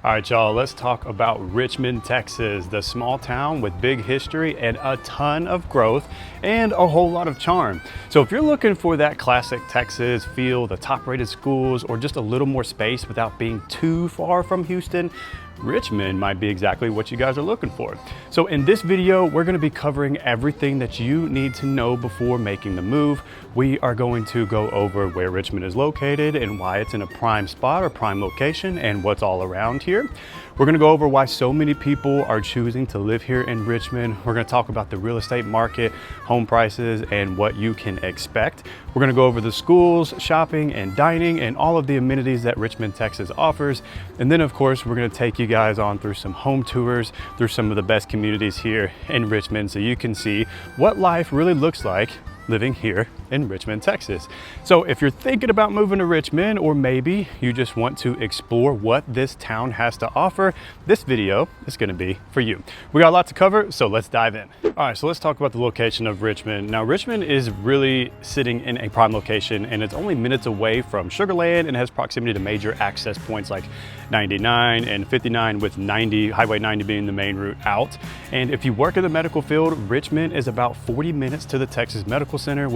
All right, y'all, let's talk about Richmond, Texas, the small town with big history and a ton of growth and a whole lot of charm. So if you're looking for that classic Texas feel, the top-rated schools, or just a little more space without being too far from Houston, Richmond might be exactly what you guys are looking for. So in this video, we're gonna be covering everything that you need to know before making the move. We are going to go over where Richmond is located and why it's in a prime spot or prime location and what's all around here. We're gonna go over why so many people are choosing to live here in Richmond. We're gonna talk about the real estate market, home prices, and what you can expect. We're gonna go over the schools, shopping, and dining, and all of the amenities that Richmond, Texas offers. And then of course, we're gonna take you guys on through some home tours, through some of the best communities here in Richmond, so you can see what life really looks like living here in Richmond, Texas. So if you're thinking about moving to Richmond, or maybe you just want to explore what this town has to offer, this video is gonna be for you. We got a lot to cover, so let's dive in. All right, so let's talk about the location of Richmond. Now, Richmond is really sitting in a prime location, and it's only minutes away from Sugar Land and has proximity to major access points like 99 and 59, with Highway 90 being the main route out. And if you work in the medical field, Richmond is about 40 minutes to the Texas Medical Center,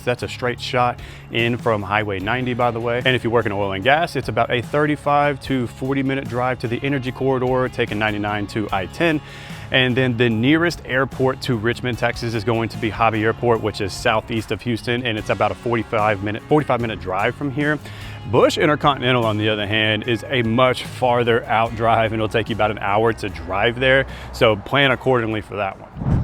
that's a straight shot in from Highway 90, by the way. And if you work in oil and gas, it's about a 35 to 40 minute drive to the energy corridor, taking 99 to I-10. And then the nearest airport to Richmond, Texas is going to be Hobby Airport, which is southeast of Houston, and it's about a 45 minute drive from here. Bush Intercontinental, on the other hand, is a much farther out drive, and it'll take you about an hour to drive there. So plan accordingly for that one.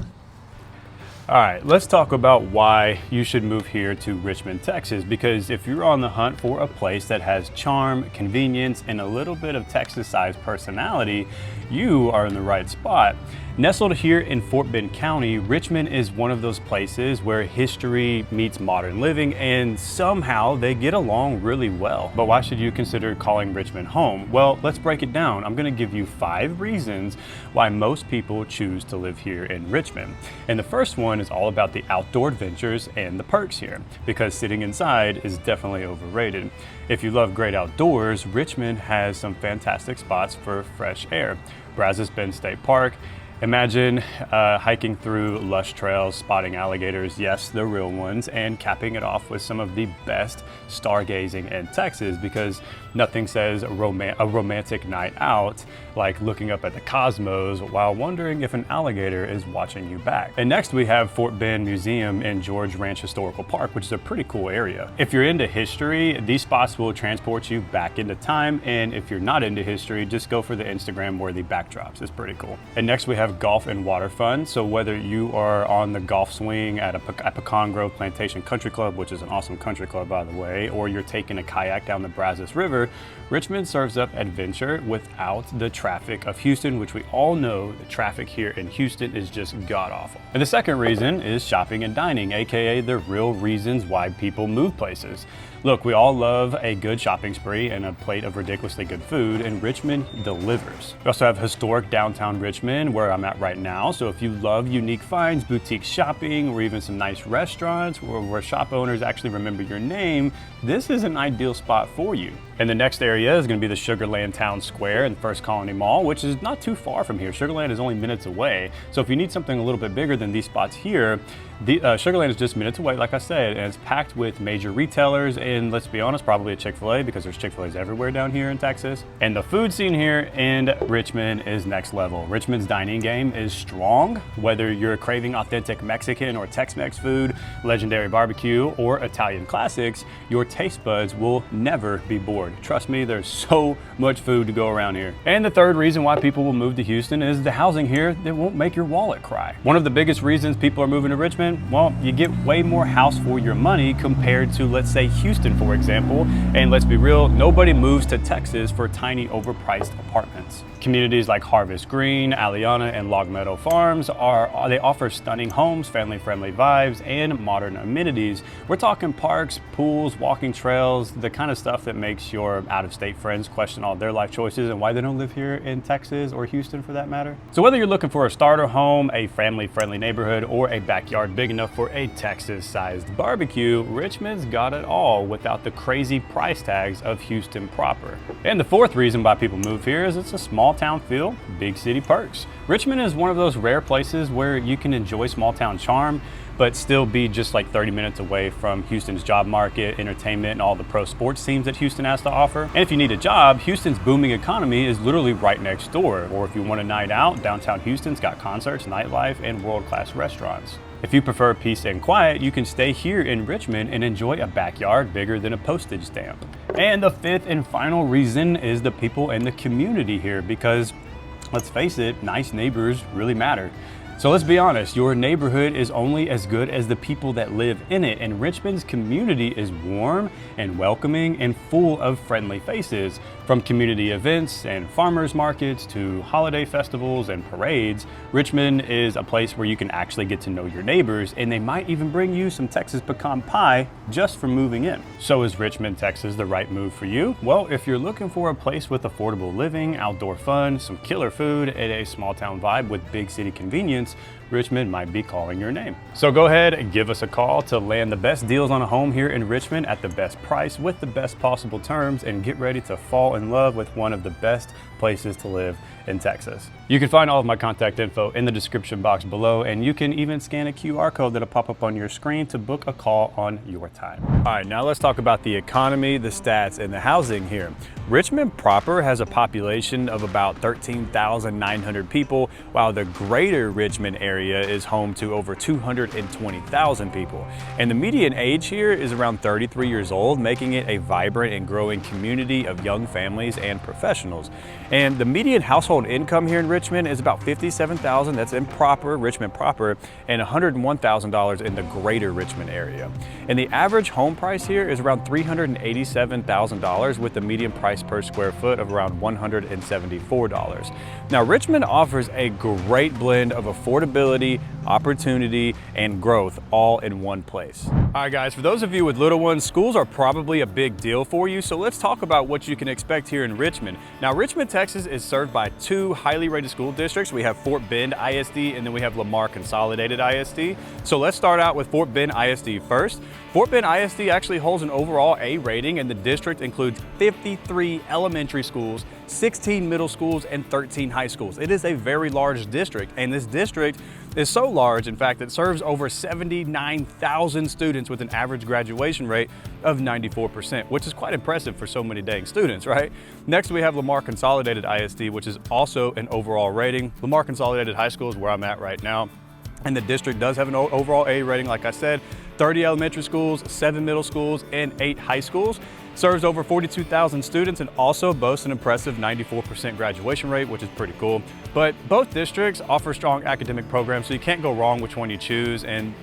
All right, let's talk about why you should move here to Richmond, Texas, because if you're on the hunt for a place that has charm, convenience, and a little bit of Texas-sized personality, you are in the right spot. Nestled here in Fort Bend County, Richmond is one of those places where history meets modern living, and somehow they get along really well. But why should you consider calling Richmond home? Well, let's break it down. I'm gonna give you 5 reasons why most people choose to live here in Richmond. And the first one is all about the outdoor adventures and the perks here, because sitting inside is definitely overrated. If you love great outdoors, Richmond has some fantastic spots for fresh air. Brazos Bend State Park. Imagine hiking through lush trails, spotting alligators, yes, the real ones, and capping it off with some of the best stargazing in Texas, because nothing says a romantic night out like looking up at the cosmos while wondering if an alligator is watching you back. And next we have Fort Bend Museum and George Ranch Historical Park, which is a pretty cool area. If you're into history, these spots will transport you back into time, and if you're not into history, just go for the Instagram-worthy backdrops. It's pretty cool. And next we have golf and water fun. So whether you are on the golf swing at Pecan Grove Plantation Country Club, which is an awesome country club, by the way, or you're taking a kayak down the Brazos River, Richmond serves up adventure without the traffic of Houston, which we all know the traffic here in Houston is just god-awful. And the second reason is shopping and dining, aka the real reasons why people move places. Look, we all love a good shopping spree and a plate of ridiculously good food, and Richmond delivers. We also have historic downtown Richmond, where I'm at right now. So if you love unique finds, boutique shopping, or even some nice restaurants where shop owners actually remember your name, this is an ideal spot for you. And the next area is going to be the Sugar Land Town Square and First Colony Mall, which is not too far from here. Sugar Land is only minutes away. So if you need something a little bit bigger than these spots here, Sugar Land is just minutes away, like I said, and it's packed with major retailers, and let's be honest, probably a Chick-fil-A, because there's Chick-fil-A's everywhere down here in Texas. And the food scene here in Richmond is next level. Richmond's dining game is strong. Whether you're craving authentic Mexican or Tex-Mex food, legendary barbecue, or Italian classics, your taste buds will never be bored. Trust me, there's so much food to go around here. And the third reason why people will move to Houston is the housing here that won't make your wallet cry. One of the biggest reasons people are moving to Richmond, well, you get way more house for your money compared to, let's say, Houston, for example. And let's be real, nobody moves to Texas for tiny, overpriced apartments. Communities like Harvest Green, Aliana, and Log Meadow Farms they offer stunning homes, family-friendly vibes, and modern amenities. We're talking parks, pools, walking trails, the kind of stuff that makes your out-of-state friends question all their life choices and why they don't live here in Texas or Houston, for that matter. So whether you're looking for a starter home, a family-friendly neighborhood, or a backyard big enough for a Texas-sized barbecue, Richmond's got it all without the crazy price tags of Houston proper. And the fourth reason why people move here is it's a small town feel, big city perks. Richmond is one of those rare places where you can enjoy small town charm, but still be just like 30 minutes away from Houston's job market, entertainment, and all the pro sports teams that Houston has to offer. And if you need a job, Houston's booming economy is literally right next door. Or if you want a night out, downtown Houston's got concerts, nightlife, and world-class restaurants. If you prefer peace and quiet, you can stay here in Richmond and enjoy a backyard bigger than a postage stamp. And the fifth and final reason is the people and the community here, because let's face it, nice neighbors really matter. So let's be honest, your neighborhood is only as good as the people that live in it, and Richmond's community is warm and welcoming and full of friendly faces. From community events and farmers markets to holiday festivals and parades, Richmond is a place where you can actually get to know your neighbors, and they might even bring you some Texas pecan pie just for moving in. So is Richmond, Texas the right move for you? Well, if you're looking for a place with affordable living, outdoor fun, some killer food, and a small town vibe with big city convenience, Richmond might be calling your name. So go ahead and give us a call to land the best deals on a home here in Richmond at the best price with the best possible terms, and get ready to fall in love with one of the best places to live in Texas. You can find all of my contact info in the description box below, and you can even scan a QR code that'll pop up on your screen to book a call on your time. All right, now let's talk about the economy, the stats, and the housing here. Richmond proper has a population of about 13,900 people, while the greater Richmond area is home to over 220,000 people. And the median age here is around 33 years old, making it a vibrant and growing community of young families and professionals. And the median household income here in Richmond is about $57,000, that's in proper, Richmond proper, and $101,000 in the greater Richmond area. And the average home price here is around $387,000, with the median price per square foot of around $174. Now, Richmond offers a great blend of affordability, opportunity, and growth all in one place. All right, guys, for those of you with little ones, schools are probably a big deal for you, so let's talk about what you can expect here in Richmond. Now, Richmond, Texas is served by two highly rated school districts. We have Fort Bend ISD, and then we have Lamar Consolidated ISD. So let's start out with Fort Bend ISD first. Fort Bend ISD actually holds an overall A rating, and the district includes 53 elementary schools, 16 middle schools, and 13 high schools. It is a very large district, and this district is so large, in fact, it serves over 79,000 students with an average graduation rate of 94%, which is quite impressive for so many dang students, right? Next, we have Lamar Consolidated ISD, which is also an overall rating. Lamar Consolidated High School is where I'm at right now, and the district does have an overall A rating, like I said, 30 elementary schools, 7 middle schools, and 8 high schools. Serves over 42,000 students and also boasts an impressive 94% graduation rate, which is pretty cool. But both districts offer strong academic programs, so you can't go wrong which one you choose. And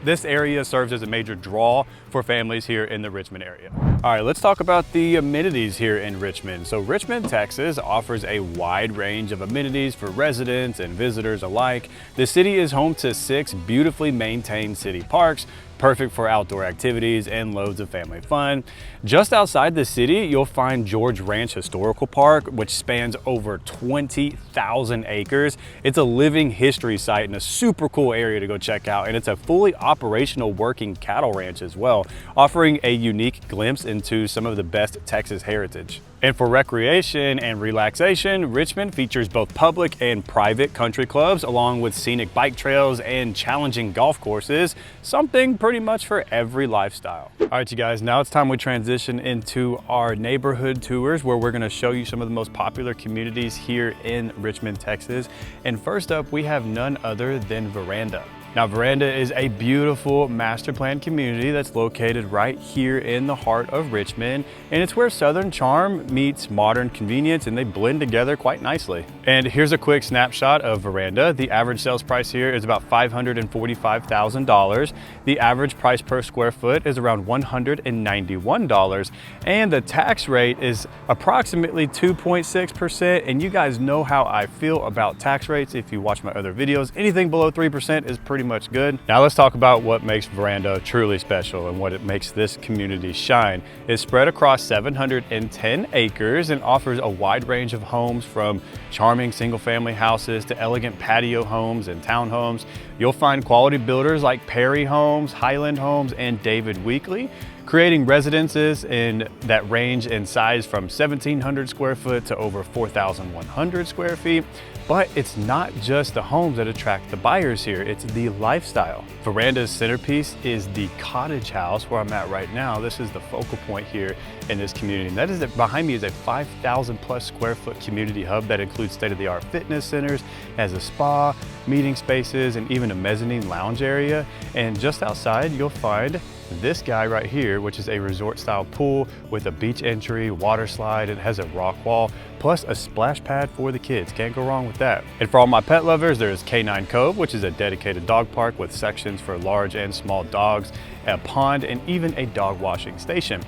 this area serves as a major draw for families here in the Richmond area. All right, let's talk about the amenities here in Richmond. So Richmond, Texas offers a wide range of amenities for residents and visitors alike. The city is home to 6 beautifully maintained city parks, perfect for outdoor activities and loads of family fun. Just outside the city, you'll find George Ranch Historical Park, which spans over 20,000 acres. It's a living history site and a super cool area to go check out. And it's a fully operational working cattle ranch as well, offering a unique glimpse into some of the best Texas heritage. And for recreation and relaxation, Richmond features both public and private country clubs, along with scenic bike trails and challenging golf courses, something pretty much for every lifestyle. All right, you guys, now it's time we transition into our neighborhood tours, where we're gonna show you some of the most popular communities here in Richmond, Texas. And first up, we have none other than Veranda. Now, Veranda is a beautiful master plan community that's located right here in the heart of Richmond, and it's where Southern charm meets modern convenience, and they blend together quite nicely. And here's a quick snapshot of Veranda. The average sales price here is about $545,000. The average price per square foot is around $191, and the tax rate is approximately 2.6%. And you guys know how I feel about tax rates if you watch my other videos. Anything below 3% is pretty pretty much good. Now let's talk about what makes Veranda truly special and what it makes this community shine. It's spread across 710 acres and offers a wide range of homes, from charming single-family houses to elegant patio homes and townhomes. You'll find quality builders like Perry Homes, Highland Homes, and David Weekley, creating residences that range in size from 1,700 square foot to over 4,100 square feet. But it's not just the homes that attract the buyers here, it's the lifestyle. Veranda's centerpiece is the cottage house where I'm at right now. This is the focal point here in this community. And that is behind me is a 5,000 plus square foot community hub that includes state-of-the-art fitness centers, has a spa, meeting spaces, and even a mezzanine lounge area. And just outside, you'll find this guy right here, which is a resort style pool with a beach entry, water slide. It has a rock wall, plus a splash pad for the kids. Can't go wrong with that. And for all my pet lovers, there's Canine Cove, which is a dedicated dog park with sections for large and small dogs, a pond, and even a dog washing station.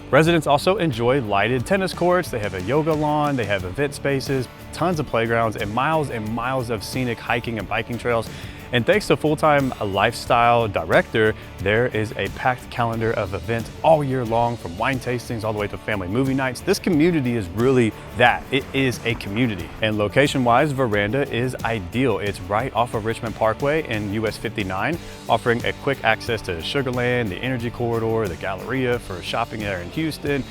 Residents also enjoy lighted tennis courts. They have a yoga lawn, they have event spaces, tons of playgrounds, and miles of scenic hiking and biking trails. And thanks to full-time lifestyle director, there is a packed calendar of events all year long, from wine tastings all the way to family movie nights. This community is really that. It is a community. And location-wise, Veranda is ideal. It's right off of Richmond Parkway and US 59, offering a quick access to Sugar Land, the Energy Corridor, the Galleria for shopping there in Houston.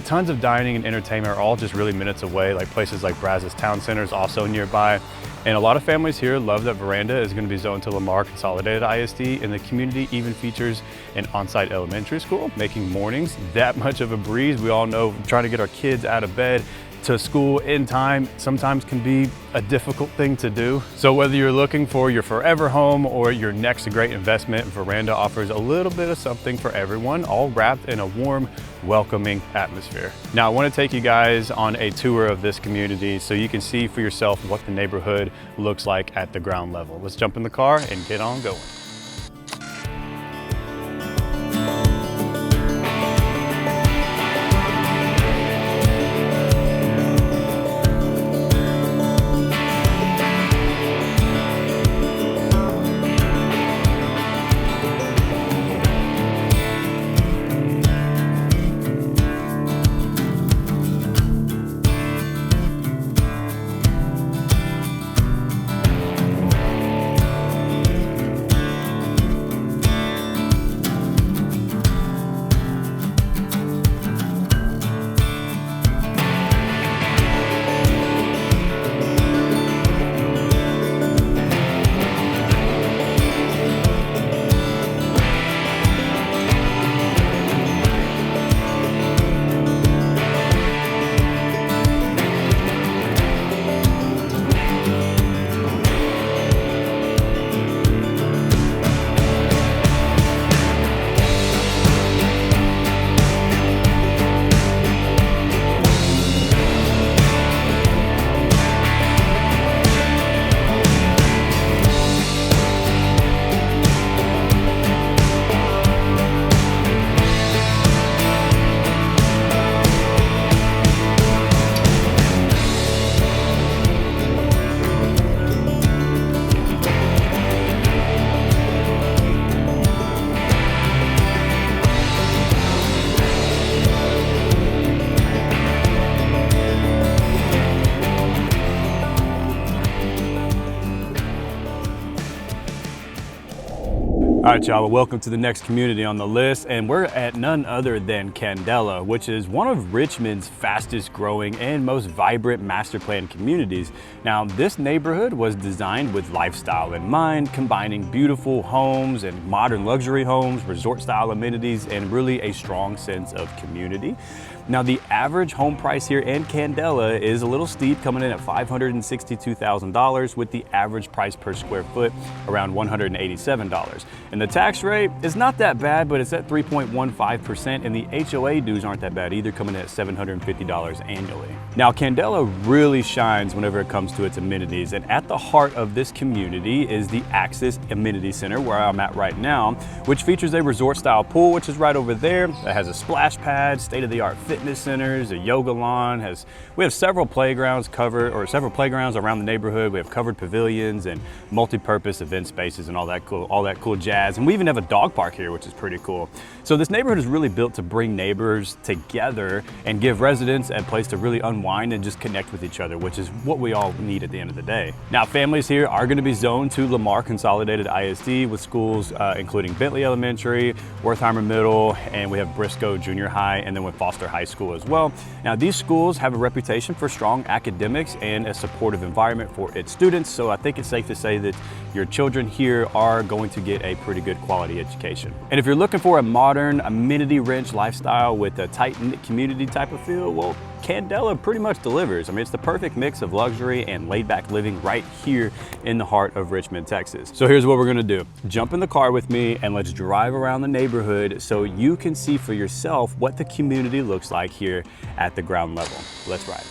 Tons of dining and entertainment are all just really minutes away, like places like Brazos Town Center is also nearby. And a lot of families here love that Veranda is going to be zoned to Lamar Consolidated ISD, and the community even features an on-site elementary school, making mornings that much of a breeze. We all know trying to get our kids out of bed to school in time sometimes can be a difficult thing to do. So whether you're looking for your forever home or your next great investment, Veranda offers a little bit of something for everyone, all wrapped in a warm, welcoming atmosphere. Now I want to take you guys on a tour of this community so you can see for yourself what the neighborhood looks like at the ground level. Let's jump in the car and get on going. All right, y'all, well, welcome to the next community on the list, and we're at none other than Candela, which is one of Richmond's fastest growing and most vibrant master plan communities. Now, this neighborhood was designed with lifestyle in mind, combining beautiful homes and modern luxury homes, resort style amenities, and really a strong sense of community. Now, the average home price here in Candela is a little steep, coming in at $562,000, with the average price per square foot around $187. And the tax rate is not that bad, but it's at 3.15%, and the HOA dues aren't that bad either, coming in at $750 annually. Now, Candela really shines whenever it comes to its amenities, and at the heart of this community is the Axis Amenity Center, where I'm at right now, which features a resort-style pool, which is right over there. It has a splash pad, state-of-the-art fitness fitness centers, a yoga lawn. We have several playgrounds around the neighborhood. We have covered pavilions and multi-purpose event spaces and all that cool jazz. And we even have a dog park here, which is pretty cool. So this neighborhood is really built to bring neighbors together and give residents a place to really unwind and just connect with each other, which is what we all need at the end of the day. Now, families here are going to be zoned to Lamar Consolidated ISD with schools including Bentley Elementary, Wertheimer Middle, and we have Briscoe Junior High, and then with Foster High School as well. Now, these schools have a reputation for strong academics and a supportive environment for its students, so I think it's safe to say that your children here are going to get a pretty good quality education. And if you're looking for a modern, amenity-rich lifestyle with a tight-knit community type of feel, well, Candela pretty much delivers. I mean, it's the perfect mix of luxury and laid-back living right here in the heart of Richmond, Texas. So here's what we're gonna do. Jump in the car with me and let's drive around the neighborhood so you can see for yourself what the community looks like here at the ground level. Let's ride.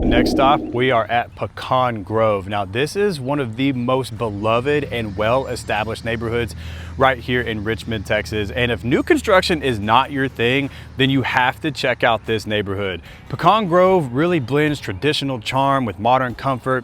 Next stop, we are at Pecan Grove. Now, this is one of the most beloved and well-established neighborhoods right here in Richmond, Texas. And if new construction is not your thing, then you have to check out this neighborhood. Pecan Grove really blends traditional charm with modern comfort.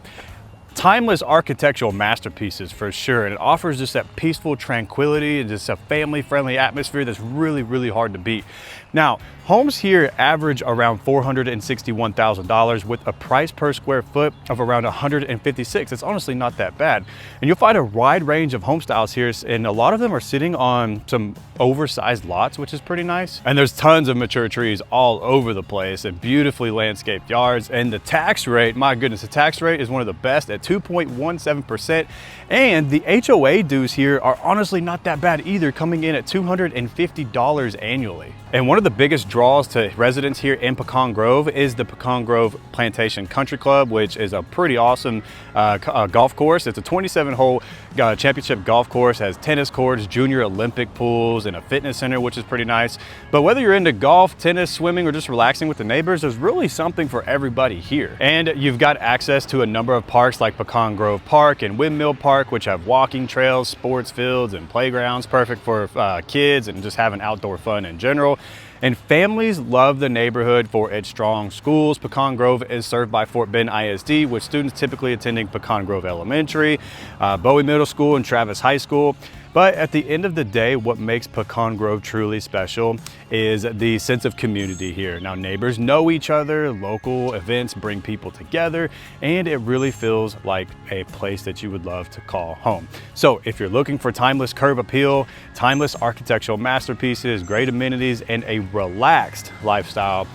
Timeless architectural masterpieces for sure, and it offers just that peaceful tranquility and just a family-friendly atmosphere that's really, really hard to beat. Now, homes here average around $461,000 with a price per square foot of around $156. It's honestly not that bad. And you'll find a wide range of home styles here, and a lot of them are sitting on some oversized lots, which is pretty nice. And there's tons of mature trees all over the place and beautifully landscaped yards. And the tax rate, my goodness, the tax rate is one of the best at 2.17%. And the HOA dues here are honestly not that bad either, coming in at $250 annually. And one of the biggest draws to residents here in Pecan Grove is the Pecan Grove Plantation Country Club, which is a pretty awesome golf course. It's a 27-hole championship golf course, has tennis courts, junior Olympic pools, and a fitness center, which is pretty nice. But whether you're into golf, tennis, swimming, or just relaxing with the neighbors, there's really something for everybody here. And you've got access to a number of parks like Pecan Grove Park and Windmill Park, which have walking trails, sports fields, and playgrounds, perfect for kids and just having outdoor fun in general. And families love the neighborhood for its strong schools. Pecan Grove is served by Fort Bend ISD, with students typically attending Pecan Grove Elementary, Bowie Middle School, and Travis High School. But at the end of the day, what makes Pecan Grove truly special is the sense of community here. Now, neighbors know each other, local events bring people together, and it really feels like a place that you would love to call home. So if you're looking for timeless curb appeal, timeless architectural masterpieces, great amenities, and a relaxed lifestyle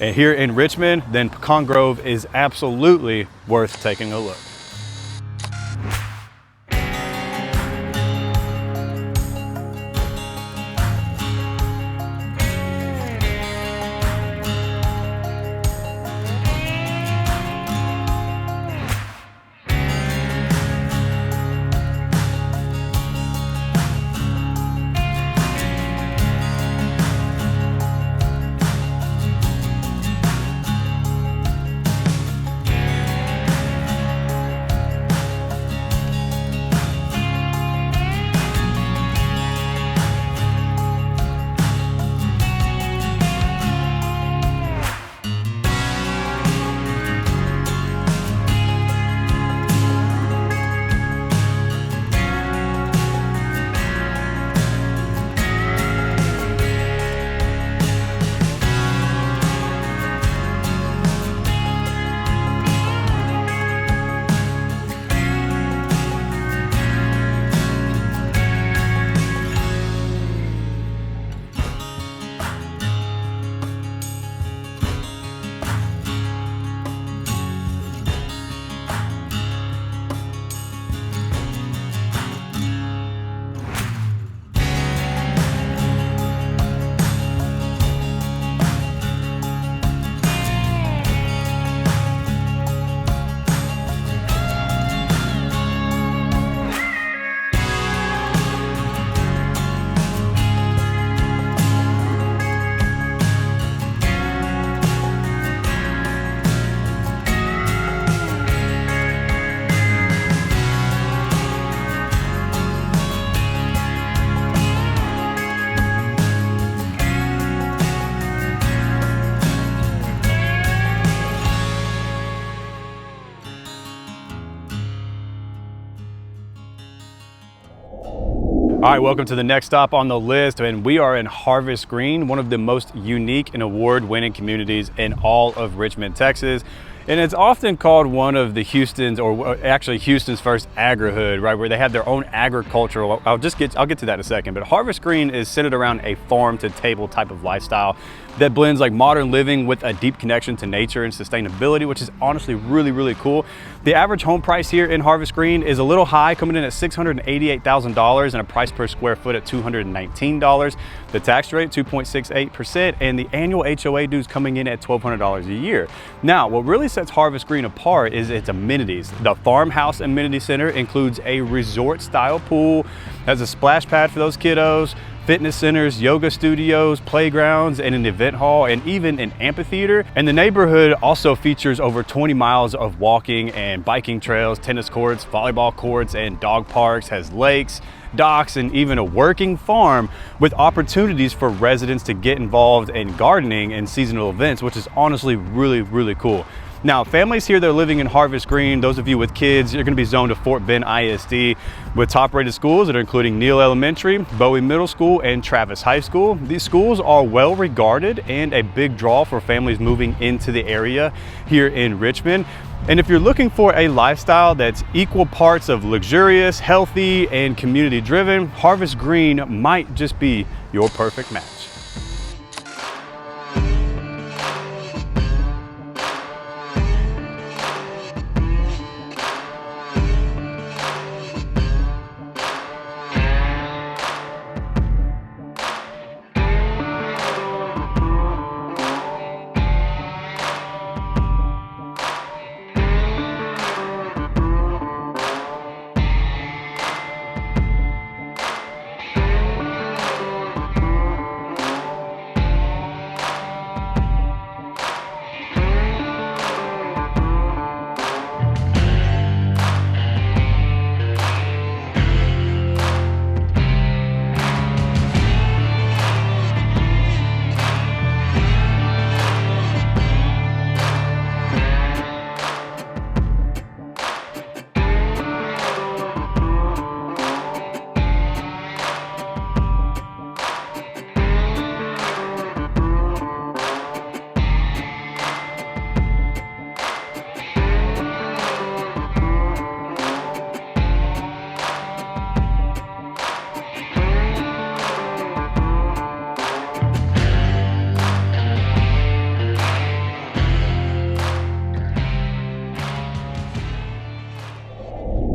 and here in Richmond, then Pecan Grove is absolutely worth taking a look. All right, welcome to the next stop on the list, and we are in Harvest Green, one of the most unique and award-winning communities in all of Richmond, Texas. And it's often called one of the Houston's, or actually Houston's first agri-hood, right, where they have their own agricultural. I'll get to that in a second. But Harvest Green is centered around a farm-to-table type of lifestyle that blends like modern living with a deep connection to nature and sustainability, which is honestly really, really cool. The average home price here in Harvest Green is a little high, coming in at $688,000 and a price per square foot at $219. The tax rate, 2.68%, and the annual HOA dues coming in at $1,200 a year. Now, what really sets Harvest Green apart is its amenities. The Farmhouse Amenity Center includes a resort-style pool, has a splash pad for those kiddos, fitness centers, yoga studios, playgrounds, and an event hall, and even an amphitheater. And the neighborhood also features over 20 miles of walking and biking trails, tennis courts, volleyball courts, and dog parks, has lakes, docks, and even a working farm with opportunities for residents to get involved in gardening and seasonal events, which is honestly really, really cool. Now, families here that are living in Harvest Green, those of you with kids, you're going to be zoned to Fort Bend ISD with top-rated schools that are including Neal Elementary, Bowie Middle School, and Travis High School. These schools are well regarded and a big draw for families moving into the area here in Richmond. And if you're looking for a lifestyle that's equal parts of luxurious, healthy, and community-driven, Harvest Green might just be your perfect match.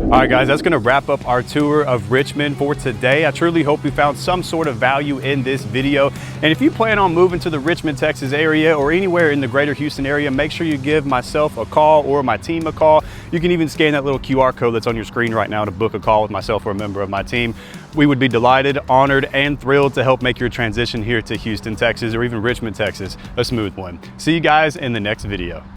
All right, guys, that's going to wrap up our tour of Richmond for today. I truly hope you found some sort of value in this video. And if you plan on moving to the Richmond, Texas area or anywhere in the greater Houston area, make sure you give myself a call or my team a call. You can even scan that little QR code that's on your screen right now to book a call with myself or a member of my team. We would be delighted, honored, and thrilled to help make your transition here to Houston, Texas, or even Richmond, Texas, a smooth one. See you guys in the next video.